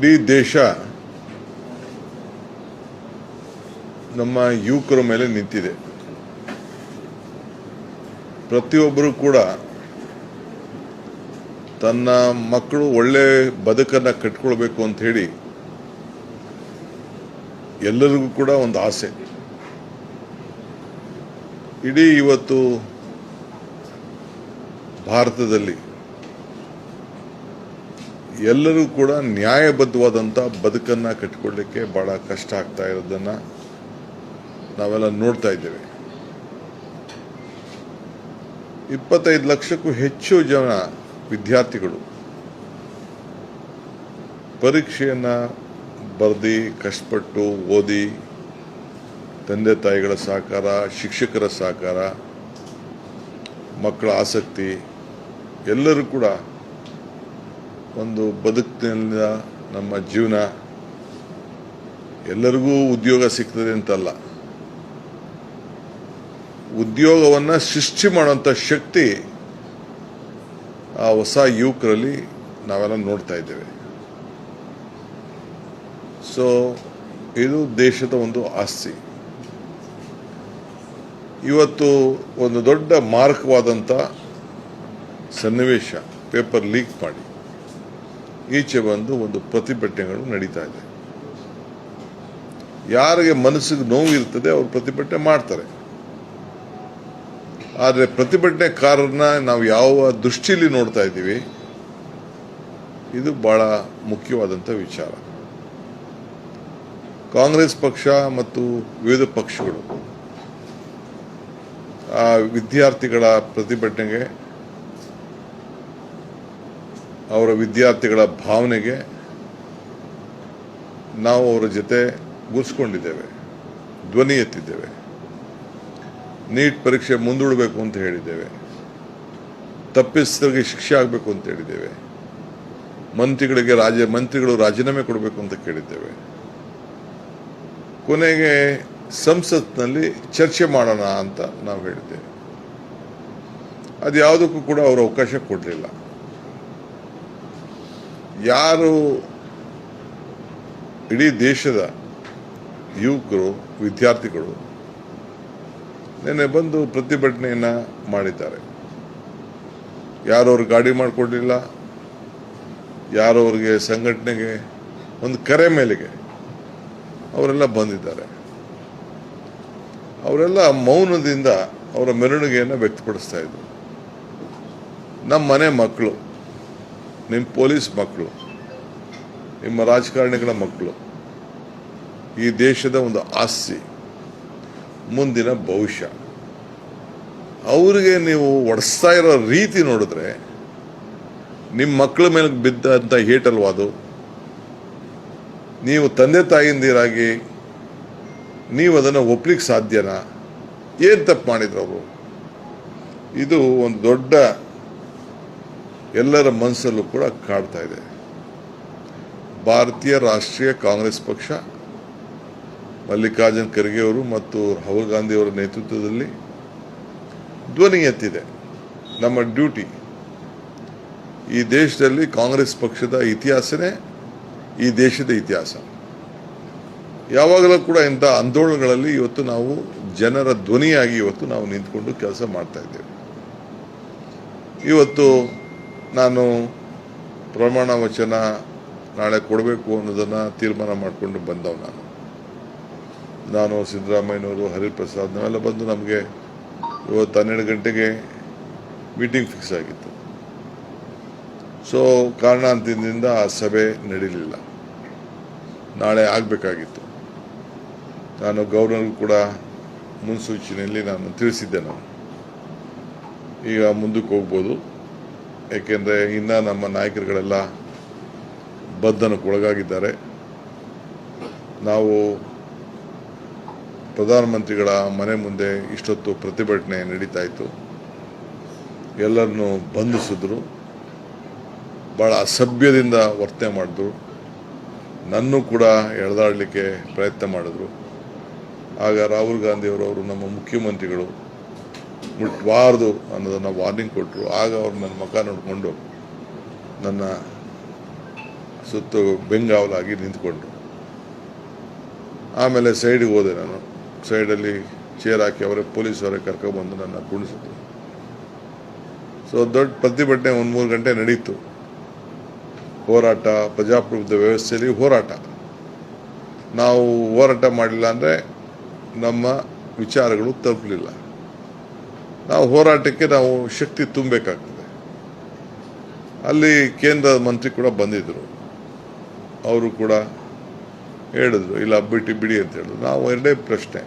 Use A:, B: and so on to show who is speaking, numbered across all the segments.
A: ಇಡೀ ದೇಶ ನಮ್ಮ ಯುವಕರ ಮೇಲೆ ನಿಂತಿದೆ. ಪ್ರತಿಯೊಬ್ಬರು ಕೂಡ ತನ್ನ ಮಕ್ಕಳು ಒಳ್ಳೆ ಬದುಕನ್ನು ಕಟ್ಕೊಳ್ಬೇಕು ಅಂತ ಹೇಳಿ ಎಲ್ಲರಿಗೂ ಕೂಡ ಒಂದು ಆಸೆ. ಇಡೀ ಇವತ್ತು ಭಾರತದಲ್ಲಿ ಎಲ್ಲರೂ ಕೂಡ ನ್ಯಾಯಬದ್ಧವಾದಂಥ ಬದುಕನ್ನು ಕಟ್ಟಿಕೊಳ್ಳಲಿಕ್ಕೆ ಭಾಳ ಕಷ್ಟ ಆಗ್ತಾ ಇರೋದನ್ನು ನಾವೆಲ್ಲ ನೋಡ್ತಾ ಇದ್ದೇವೆ. 25 ಲಕ್ಷಕ್ಕೂ ಹೆಚ್ಚು ಜನ ವಿದ್ಯಾರ್ಥಿಗಳು ಪರೀಕ್ಷೆಯನ್ನು ಬರೆದು ಕಷ್ಟಪಟ್ಟು ಓದಿ ತಂದೆ ತಾಯಿಗಳ ಸಹಕಾರ, ಶಿಕ್ಷಕರ ಸಹಕಾರ, ಮಕ್ಕಳ ಆಸಕ್ತಿ ಎಲ್ಲರೂ ಕೂಡ ಒಂದು ಬದುಕಿನಿಂದ ನಮ್ಮ ಜೀವನ ಎಲ್ಲರಿಗೂ ಉದ್ಯೋಗ ಸಿಗ್ತದೆ ಅಂತಲ್ಲ, ಉದ್ಯೋಗವನ್ನು ಸೃಷ್ಟಿ ಮಾಡುವಂಥ ಶಕ್ತಿ ಆ ಹೊಸ ಯುವಕರಲ್ಲಿ ನಾವೆಲ್ಲ ನೋಡ್ತಾ ಇದ್ದೇವೆ. ಸೊ ಇದು ದೇಶದ ಒಂದು ಆಸ್ತಿ. ಇವತ್ತು ಒಂದು ದೊಡ್ಡ ಮಾರಕವಾದಂಥ ಸನ್ನಿವೇಶ, ಪೇಪರ್ ಲೀಕ್ ಮಾಡಿ ಈಚೆ ಬಂದು ಒಂದು ಪ್ರತಿಭಟನೆಗಳು ನಡೀತಾ ಇದೆ. ಯಾರಿಗೆ ಮನಸ್ಸಿಗೆ ನೋವು ಇರ್ತದೆ ಅವರು ಪ್ರತಿಭಟನೆ ಮಾಡ್ತಾರೆ. ಆದರೆ ಪ್ರತಿಭಟನೆಕಾರರನ್ನ ನಾವು ಯಾವ ದೃಷ್ಟಿಯಲ್ಲಿ ನೋಡ್ತಾ ಇದ್ದೀವಿ, ಇದು ಬಹಳ ಮುಖ್ಯವಾದಂಥ ವಿಚಾರ. ಕಾಂಗ್ರೆಸ್ ಪಕ್ಷ ಮತ್ತು ವಿವಿಧ ಪಕ್ಷಗಳು ಆ ವಿದ್ಯಾರ್ಥಿಗಳ ಪ್ರತಿಭಟನೆಗೆ, ಅವರ ವಿದ್ಯಾರ್ಥಿಗಳ ಭಾವನೆಗೆ ನಾವು ಅವರ ಜೊತೆ ಗುರ್ಸ್ಕೊಂಡಿದ್ದೇವೆ, ಧ್ವನಿ ಎತ್ತಿದ್ದೇವೆ. ನೀಟ್ ಪರೀಕ್ಷೆ ಮುಂದೂಡಬೇಕು ಅಂತ ಹೇಳಿದ್ದೇವೆ, ತಪ್ಪಿಸಿದವರಿಗೆ ಶಿಕ್ಷೆ ಆಗಬೇಕು ಅಂತ ಹೇಳಿದ್ದೇವೆ, ಮಂತ್ರಿಗಳು ರಾಜೀನಾಮೆ ಕೊಡಬೇಕು ಅಂತ ಕೇಳಿದ್ದೇವೆ. ಕೊನೆಗೆ ಸಂಸತ್ನಲ್ಲಿ ಚರ್ಚೆ ಮಾಡೋಣ ಅಂತ ನಾವು ಹೇಳಿದ್ದೇವೆ. ಅದು ಯಾವುದಕ್ಕೂ ಕೂಡ ಅವರು ಅವಕಾಶ ಕೊಡಲಿಲ್ಲ. ಯಾರು ಇಡೀ ದೇಶದ ಯುವಕರು, ವಿದ್ಯಾರ್ಥಿಗಳು ನಿನ್ನೆ ಬಂದು ಪ್ರತಿಭಟನೆಯನ್ನು ಮಾಡಿದ್ದಾರೆ. ಯಾರು ಅವ್ರಿಗೆ ಗಾಡಿ ಮಾಡಿಕೊಡಲಿಲ್ಲ, ಯಾರು ಅವ್ರಿಗೆ ಸಂಘಟನೆಗೆ ಒಂದು ಕರೆ ಮೇಲೆಗೆ ಅವರೆಲ್ಲ ಬಂದಿದ್ದಾರೆ. ಅವರೆಲ್ಲ ಮೌನದಿಂದ ಅವರ ಮೆರವಣಿಗೆಯನ್ನು ವ್ಯಕ್ತಪಡಿಸ್ತಾ ಇದ್ರು. ನಮ್ಮ ಮನೆ ಮಕ್ಕಳು, ನಿಮ್ಮ ಪೊಲೀಸ್ ಮಕ್ಕಳು, ನಿಮ್ಮ ರಾಜಕಾರಣಿಗಳ ಮಕ್ಕಳು, ಈ ದೇಶದ ಒಂದು ಆಸ್ತಿ, ಮುಂದಿನ ಭವಿಷ್ಯ. ಅವರಿಗೆ ನೀವು ಒಡಿಸ್ತಾ ಇರೋ ರೀತಿ ನೋಡಿದ್ರೆ ನಿಮ್ಮ ಮಕ್ಕಳ ಮೇಲೆ ಬಿದ್ದಂಥ ಏಟಲ್ವಾದು. ನೀವು ತಂದೆ ತಾಯಿಯಿಂದಿರಾಗಿ ನೀವು ಅದನ್ನು ಒಪ್ಲಿಕ್ಕೆ ಸಾಧ್ಯನಾ? ಏನು ತಪ್ಪು ಮಾಡಿದ್ರು ಅವರು? ಇದು ಒಂದು ದೊಡ್ಡ ಎಲ್ಲರ ಮನಸ್ಸಲ್ಲೂ ಕೂಡ ಕಾಡ್ತಾ ಇದೆ. ಭಾರತೀಯ ರಾಷ್ಟ್ರೀಯ ಕಾಂಗ್ರೆಸ್ ಪಕ್ಷ, ಮಲ್ಲಿಕಾರ್ಜುನ್ ಖರ್ಗೆ ಅವರು ಮತ್ತು ರಾಹುಲ್ ಗಾಂಧಿ ಅವರ ನೇತೃತ್ವದಲ್ಲಿ ಧ್ವನಿ ಎತ್ತಿದೆ. ನಮ್ಮ ಡ್ಯೂಟಿ. ಈ ದೇಶದಲ್ಲಿ ಕಾಂಗ್ರೆಸ್ ಪಕ್ಷದ ಇತಿಹಾಸನೇ ಈ ದೇಶದ ಇತಿಹಾಸ. ಯಾವಾಗಲೂ ಕೂಡ ಇಂಥ ಆಂದೋಲನಗಳಲ್ಲಿ ಇವತ್ತು ನಾವು ಜನರ ಧ್ವನಿಯಾಗಿ ಇವತ್ತು ನಾವು ನಿಂತ್ಕೊಂಡು ಕೆಲಸ ಮಾಡ್ತಾ ಇದ್ದೇವೆ. ಇವತ್ತು ನಾನು ಪ್ರಮಾಣ ವಚನ ನಾಳೆ ಕೊಡಬೇಕು ಅನ್ನೋದನ್ನು ತೀರ್ಮಾನ ಮಾಡಿಕೊಂಡು ಬಂದವು. ನಾನು ಸಿದ್ದರಾಮಯ್ಯನವರು, ಹರಿಪ್ರಸಾದ್ ನಾವೆಲ್ಲ ಬಂದು ನಮಗೆ ಇವತ್ತು 12 ಗಂಟೆಗೆ ಮೀಟಿಂಗ್ ಫಿಕ್ಸ್ ಆಗಿತ್ತು. ಸೊ ಕಾರಣಾಂತರದಿಂದ ಆ ಸಭೆ ನಡೀಲಿಲ್ಲ. ನಾಳೆ ಆಗಬೇಕಾಗಿತ್ತು. ನಾನು ಗವರ್ನರ್ಗೂ ಕೂಡ ಮುನ್ಸೂಚನೆಯಲ್ಲಿ ನಾನು ತಿಳಿಸಿದ್ದೆ. ಈಗ ಮುಂದಕ್ಕೆ ಹೋಗ್ಬೋದು, ಏಕೆಂದರೆ ಇನ್ನು ನಮ್ಮ ನಾಯಕರುಗಳೆಲ್ಲ ಬಂಧನಕ್ಕೆ ಒಳಗಾಗಿದ್ದಾರೆ. ನಾವು ಪ್ರಧಾನಮಂತ್ರಿಗಳ ಮನೆ ಮುಂದೆ ಇಷ್ಟೊತ್ತು ಪ್ರತಿಭಟನೆ ನಡೀತಾ ಇತ್ತು. ಎಲ್ಲರನ್ನೂ ಬಂಧಿಸಿದ್ರು, ಭಾಳ ಅಸಭ್ಯದಿಂದ ವರ್ತನೆ ಮಾಡಿದ್ರು. ನನ್ನೂ ಕೂಡ ಎಳೆದಾಡಲಿಕ್ಕೆ ಪ್ರಯತ್ನ ಮಾಡಿದ್ರು. ಆಗ ರಾಹುಲ್ ಗಾಂಧಿಯವರು ನಮ್ಮ ಮುಖ್ಯಮಂತ್ರಿಗಳು ಮುಟ್ಬಾರ್ದು ಅನ್ನೋದನ್ನು ವಾರ್ನಿಂಗ್ ಕೊಟ್ಟರು. ಆಗ ಅವ್ರು ನನ್ನ ಮುಖ ನೋಡಿಕೊಂಡು ನನ್ನ ಸುತ್ತು ಬೆಂಗಾವಲಾಗಿ ನಿಂತ್ಕೊಂಡ್ರು. ಆಮೇಲೆ ಸೈಡಿಗೆ ಹೋದೆ ನಾನು. ಸೈಡಲ್ಲಿ ಚೇರ್ ಹಾಕಿ ಅವರೇ ಪೊಲೀಸವರೇ ಕರ್ಕೊಂಡ್ಬಂದು ನನ್ನ ಕುಣಿಸಿದ್ರು. ಸೊ ದೊಡ್ಡ ಪ್ರತಿಭಟನೆ 1-3 ಗಂಟೆ ನಡೀತು. ಹೋರಾಟ, ಪ್ರಜಾಪ್ರಭುತ್ವ ವ್ಯವಸ್ಥೆಯಲ್ಲಿ ಹೋರಾಟ. ನಾವು ಹೋರಾಟ ಮಾಡಲಿಲ್ಲ ಅಂದರೆ ನಮ್ಮ ವಿಚಾರಗಳು ತಲುಪಲಿಲ್ಲ. ನಾವು ಹೋರಾಟಕ್ಕೆ ನಾವು ಶಕ್ತಿ ತುಂಬಬೇಕಾಗ್ತದೆ. ಅಲ್ಲಿ ಕೇಂದ್ರ ಮಂತ್ರಿ ಕೂಡ ಬಂದಿದ್ದರು. ಅವರು ಕೂಡ ಹೇಳಿದ್ರು, ಇಲ್ಲ ಬಿಡಿ ಅಂತ ಹೇಳಿದ್ರು. ನಾವು ಎರಡೇ ಪ್ರಶ್ನೆ,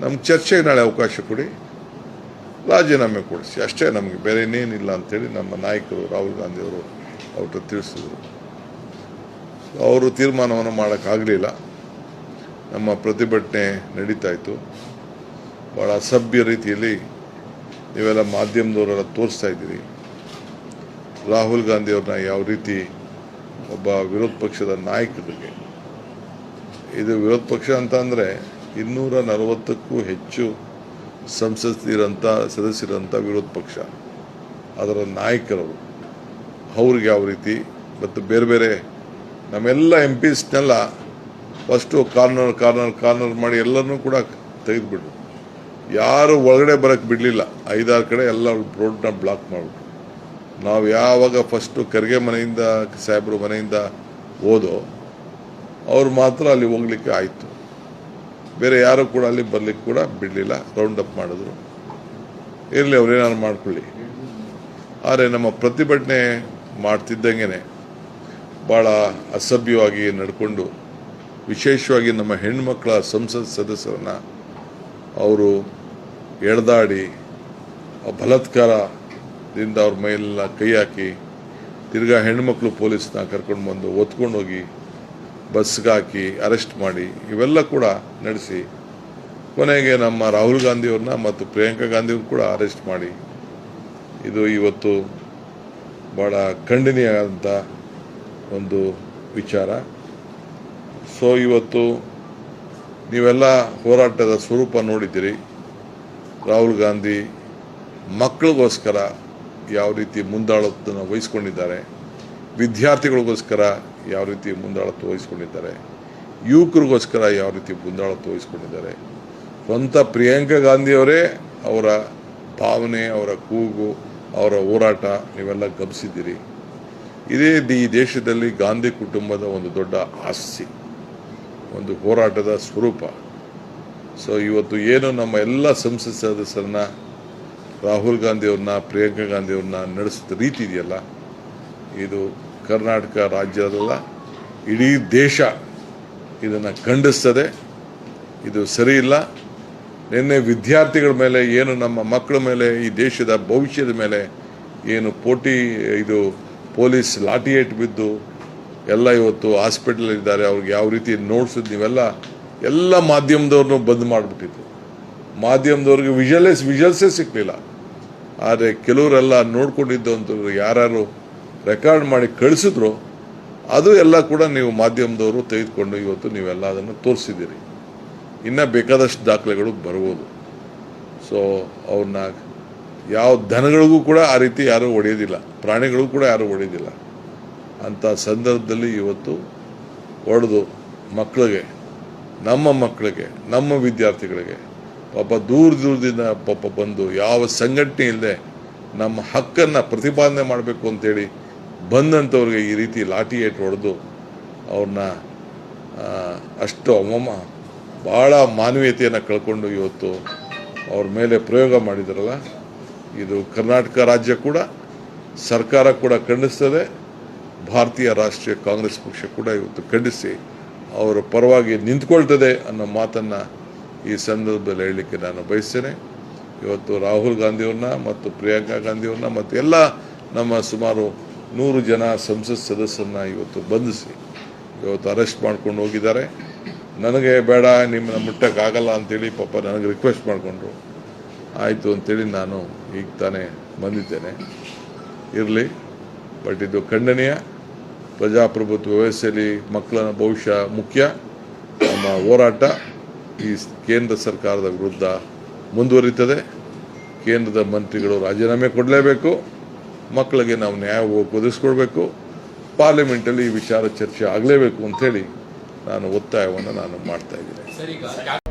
A: ನಮ್ಗೆ ಚರ್ಚೆಗೆ ನಾಳೆ ಅವಕಾಶ ಕೊಡಿ, ರಾಜೀನಾಮೆ ಕೊಡಿಸಿ, ಅಷ್ಟೇ, ನಮಗೆ ಬೇರೆ ಇನ್ನೇನಿಲ್ಲ ಅಂತೇಳಿ ನಮ್ಮ ನಾಯಕರು ರಾಹುಲ್ ಗಾಂಧಿಯವರು ಅವ್ರ ತಿಳಿಸಿದ್ರು. ಅವರು ತೀರ್ಮಾನವನ್ನು ಮಾಡೋಕ್ಕಾಗಲಿಲ್ಲ. ನಮ್ಮ ಪ್ರತಿಭಟನೆ ನಡೀತಾ ಇತ್ತು. ಭಾಳ ಅಸಭ್ಯ ರೀತಿಯಲ್ಲಿ ನೀವೆಲ್ಲ ಮಾಧ್ಯಮದವರೆಲ್ಲ ತೋರಿಸ್ತಾ ಇದ್ದೀರಿ. ರಾಹುಲ್ ಗಾಂಧಿಯವ್ರನ್ನ ಯಾವ ರೀತಿ ಒಬ್ಬ ವಿರೋಧ ಪಕ್ಷದ ನಾಯಕರಿಗೆ, ಇದು ವಿರೋಧ ಪಕ್ಷ ಅಂತ ಅಂದರೆ 240ಕ್ಕೂ ಹೆಚ್ಚು ಸಂಸತ್ತಿರಂಥ ಸದಸ್ಯರಂಥ ವಿರೋಧ ಪಕ್ಷ, ಅದರ ನಾಯಕರವರು, ಅವ್ರಿಗೆ ಯಾವ ರೀತಿ, ಮತ್ತು ಬೇರೆ ಬೇರೆ ನಮ್ಮೆಲ್ಲ MPsನೆಲ್ಲ ಫಸ್ಟು ಕಾರ್ನರ್ ಮಾಡಿ ಎಲ್ಲರನ್ನೂ ಕೂಡ ತೆಗೆದುಬಿಟ್ರು. ಯಾರು ಒಳಗಡೆ ಬರೋಕ್ಕೆ ಬಿಡಲಿಲ್ಲ. 5-6 ಕಡೆ ಎಲ್ಲ ರೋಡ್ನ ಬ್ಲಾಕ್ ಮಾಡಿಬಿಟ್ರು. ನಾವು ಯಾವಾಗ ಫಸ್ಟು ಖರ್ಗೆ ಮನೆಯಿಂದ, ಸಾಹೇಬ್ರು ಮನೆಯಿಂದ ಹೋದೋ ಅವ್ರು ಮಾತ್ರ ಅಲ್ಲಿ ಹೋಗ್ಲಿಕ್ಕೆ ಆಯಿತು. ಬೇರೆ ಯಾರು ಕೂಡ ಅಲ್ಲಿ ಬರ್ಲಿಕ್ಕೆ ಕೂಡ ಬಿಡಲಿಲ್ಲ. ರೌಂಡ್ ಅಪ್ ಮಾಡಿದ್ರು. ಇರಲಿ, ಅವ್ರೇನಾದ್ರು ಮಾಡ್ಕೊಳ್ಳಿ. ಆದರೆ ನಮ್ಮ ಪ್ರತಿಭಟನೆ ಮಾಡ್ತಿದ್ದಂಗೆ ಭಾಳ ಅಸಭ್ಯವಾಗಿ ನಡ್ಕೊಂಡು, ವಿಶೇಷವಾಗಿ ನಮ್ಮ ಹೆಣ್ಮಕ್ಳ ಸಂಸತ್ ಸದಸ್ಯರನ್ನು ಅವರು ಎಳೆದಾಡಿ ಬಲಾತ್ಕಾರದಿಂದ ಅವ್ರ ಮೇಲೆಲ್ಲ ಕೈ ಹಾಕಿ, ತಿರ್ಗಾ ಹೆಣ್ಮಕ್ಳು ಪೊಲೀಸ್ನ ಕರ್ಕೊಂಡು ಬಂದು ಒತ್ಕೊಂಡೋಗಿ ಬಸ್ಗೆ ಹಾಕಿ ಅರೆಸ್ಟ್ ಮಾಡಿ, ಇವೆಲ್ಲ ಕೂಡ ನಡೆಸಿ ಕೊನೆಗೆ ನಮ್ಮ ರಾಹುಲ್ ಗಾಂಧಿಯವ್ರನ್ನ ಮತ್ತು ಪ್ರಿಯಾಂಕಾ ಗಾಂಧಿಯವ್ರನ್ನ ಕೂಡ ಅರೆಸ್ಟ್ ಮಾಡಿ, ಇದು ಇವತ್ತು ಭಾಳ ಖಂಡನೀಯವಾದಂಥ ಒಂದು ವಿಚಾರ. ಸೊ ಇವತ್ತು ನೀವೆಲ್ಲ ಹೋರಾಟದ ಸ್ವರೂಪ ನೋಡಿದ್ದೀರಿ. ರಾಹುಲ್ ಗಾಂಧಿ ಮಕ್ಕಳಿಗೋಸ್ಕರ ಯಾವ ರೀತಿ ಮುಂದಾಳತ್ವವನ್ನು ವಹಿಸ್ಕೊಂಡಿದ್ದಾರೆ, ವಿದ್ಯಾರ್ಥಿಗಳಿಗೋಸ್ಕರ ಯಾವ ರೀತಿ ಮುಂದಾಳತ್ವ ವಹಿಸ್ಕೊಂಡಿದ್ದಾರೆ, ಯುವಕರಿಗೋಸ್ಕರ ಯಾವ ರೀತಿ ಮುಂದಾಳತ್ವ ವಹಿಸ್ಕೊಂಡಿದ್ದಾರೆ. ಸ್ವಂತ ಪ್ರಿಯಾಂಕಾ ಗಾಂಧಿಯವರೇ ಅವರ ಭಾವನೆ, ಅವರ ಕೂಗು, ಅವರ ಹೋರಾಟ ನೀವೆಲ್ಲ ಗಮನಿಸಿದ್ದೀರಿ. ಇದೇ ಈ ದೇಶದಲ್ಲಿ ಗಾಂಧಿ ಕುಟುಂಬದ ಒಂದು ದೊಡ್ಡ ಆಸ್ತಿ, ಒಂದು ಹೋರಾಟದ ಸ್ವರೂಪ. ಸೊ ಇವತ್ತು ಏನು ನಮ್ಮ ಎಲ್ಲ ಸಂಸತ್ ಸದಸ್ಯರನ್ನ, ರಾಹುಲ್ ಗಾಂಧಿಯವ್ರನ್ನ, ಪ್ರಿಯಾಂಕಾ ಗಾಂಧಿಯವ್ರನ್ನ ನಡೆಸಿದ ರೀತಿ ಇದೆಯಲ್ಲ, ಇದು ಕರ್ನಾಟಕ ರಾಜ್ಯದಲ್ಲ, ಇಡೀ ದೇಶ ಇದನ್ನು ಖಂಡಿಸ್ತದೆ. ಇದು ಸರಿ ಇಲ್ಲ. ನಿನ್ನೆ ವಿದ್ಯಾರ್ಥಿಗಳ ಮೇಲೆ ಏನು, ನಮ್ಮ ಮಕ್ಕಳ ಮೇಲೆ, ಈ ದೇಶದ ಭವಿಷ್ಯದ ಮೇಲೆ ಏನು ಇದು ಪೊಲೀಸ್ ಲಾಠಿ ಏಟು ಬಿದ್ದು ಎಲ್ಲ ಇವತ್ತು ಹಾಸ್ಪಿಟಲಲ್ಲಿದ್ದಾರೆ. ಅವ್ರಿಗೆ ಯಾವ ರೀತಿ ನೋಡ್ಸಿದ್ದು ನೀವೆಲ್ಲ ಎಲ್ಲ ಮಾಧ್ಯಮದವ್ರನ್ನೂ ಬಂದ್ ಮಾಡಿಬಿಟ್ಟಿದ್ರು. ಮಾಧ್ಯಮದವ್ರಿಗೆ ವಿಜುವಲ್ಸೇ ಸಿಕ್ಕಲಿಲ್ಲ. ಆದರೆ ಕೆಲವರೆಲ್ಲ ನೋಡ್ಕೊಂಡಿದ್ದು ಅಂತವ್ರು ಯಾರು ರೆಕಾರ್ಡ್ ಮಾಡಿ ಕಳಿಸಿದ್ರು, ಅದು ಎಲ್ಲ ಕೂಡ ನೀವು ಮಾಧ್ಯಮದವರು ತೆಗೆದುಕೊಂಡು ಇವತ್ತು ನೀವೆಲ್ಲ ಅದನ್ನು ತೋರಿಸಿದ್ದೀರಿ. ಇನ್ನು ಬೇಕಾದಷ್ಟು ದಾಖಲೆಗಳು ಬರ್ಬೋದು. ಸೊ ಅವ್ರನ್ನ ಯಾವ ದನಗಳಿಗೂ ಕೂಡ ಆ ರೀತಿ ಯಾರೂ ಹೊಡೆಯೋದಿಲ್ಲ, ಪ್ರಾಣಿಗಳಿಗೂ ಕೂಡ ಯಾರೂ ಹೊಡೆಯೋದಿಲ್ಲ. ಅಂಥ ಸಂದರ್ಭದಲ್ಲಿ ಇವತ್ತು ಹೊಡೆದು ಮಕ್ಕಳಿಗೆ, ನಮ್ಮ ಮಕ್ಕಳಿಗೆ, ನಮ್ಮ ವಿದ್ಯಾರ್ಥಿಗಳಿಗೆ ಪಾಪ ದೂರದಿಂದ ಪಾಪ ಬಂದು ಯಾವ ಸಂಘಟನೆ ಇಲ್ಲದೆ ನಮ್ಮ ಹಕ್ಕನ್ನು ಪ್ರತಿಪಾದನೆ ಮಾಡಬೇಕು ಅಂತೇಳಿ ಬಂದಂಥವ್ರಿಗೆ ಈ ರೀತಿ ಲಾಠಿ ಏಟು ಹೊಡೆದು ಅವ್ರನ್ನ ಅಷ್ಟು ಭಾಳ ಮಾನವೀಯತೆಯನ್ನು ಕಳ್ಕೊಂಡು ಇವತ್ತು ಅವ್ರ ಮೇಲೆ ಪ್ರಯೋಗ ಮಾಡಿದಾರಲ್ಲ, ಇದು ಕರ್ನಾಟಕ ರಾಜ್ಯ ಕೂಡ, ಸರ್ಕಾರ ಕೂಡ ಖಂಡಿಸ್ತದೆ. ಭಾರತೀಯ ರಾಷ್ಟ್ರೀಯ ಕಾಂಗ್ರೆಸ್ ಪಕ್ಷ ಕೂಡ ಇವತ್ತು ಖಂಡಿಸಿ ಅವರ ಪರವಾಗಿ ನಿಂತ್ಕೊಳ್ತದೆ ಅನ್ನೋ ಮಾತನ್ನು ಈ ಸಂದರ್ಭದಲ್ಲಿ ಹೇಳಲಿಕ್ಕೆ ನಾನು ಬಯಸ್ತೇನೆ. ಇವತ್ತು ರಾಹುಲ್ ಗಾಂಧಿಯವ್ರನ್ನ ಮತ್ತು ಪ್ರಿಯಾಂಕಾ ಗಾಂಧಿಯವ್ರನ್ನ ಮತ್ತು ಎಲ್ಲ ನಮ್ಮ ಸುಮಾರು 100 ಜನ ಸಂಸತ್ ಸದಸ್ಯರನ್ನ ಇವತ್ತು ಬಂಧಿಸಿ ಇವತ್ತು ಅರೆಸ್ಟ್ ಮಾಡ್ಕೊಂಡು ಹೋಗಿದ್ದಾರೆ. ನನಗೆ ಬೇಡ, ನಿಮ್ಮನ್ನ ಮುಟ್ಟಕ್ಕಾಗಲ್ಲ ಅಂತೇಳಿ ಪಾಪ ನನಗೆ ರಿಕ್ವೆಸ್ಟ್ ಮಾಡಿಕೊಂಡ್ರು. ಆಯಿತು ಅಂತೇಳಿ ನಾನು ಈಗ ತಾನೇ ಬಂದಿದ್ದೇನೆ. ಇರಲಿ, ಬಟ್ ಇದು ಖಂಡನೀಯ. ಪ್ರಜಾಪ್ರಭುತ್ವ ವ್ಯವಸ್ಥೆಯಲ್ಲಿ ಮಕ್ಕಳ ಭವಿಷ್ಯ ಮುಖ್ಯ. ನಮ್ಮ ಹೋರಾಟ ಈ ಕೇಂದ್ರ ಸರ್ಕಾರದ ವಿರುದ್ಧ ಮುಂದುವರಿತದೆ. ಕೇಂದ್ರದ ಮಂತ್ರಿಗಳು ರಾಜೀನಾಮೆ ಕೊಡಲೇಬೇಕು. ಮಕ್ಕಳಿಗೆ ನಾವು ನ್ಯಾಯ ಒದಗಿಸ್ಕೊಡ್ಬೇಕು. ಪಾರ್ಲಿಮೆಂಟಲ್ಲಿ ಈ ವಿಚಾರ ಚರ್ಚೆ ಆಗಲೇಬೇಕು ಅಂಥೇಳಿ ನಾನು ಒತ್ತಾಯವನ್ನು ಮಾಡ್ತಾ ಇದ್ದೀನಿ.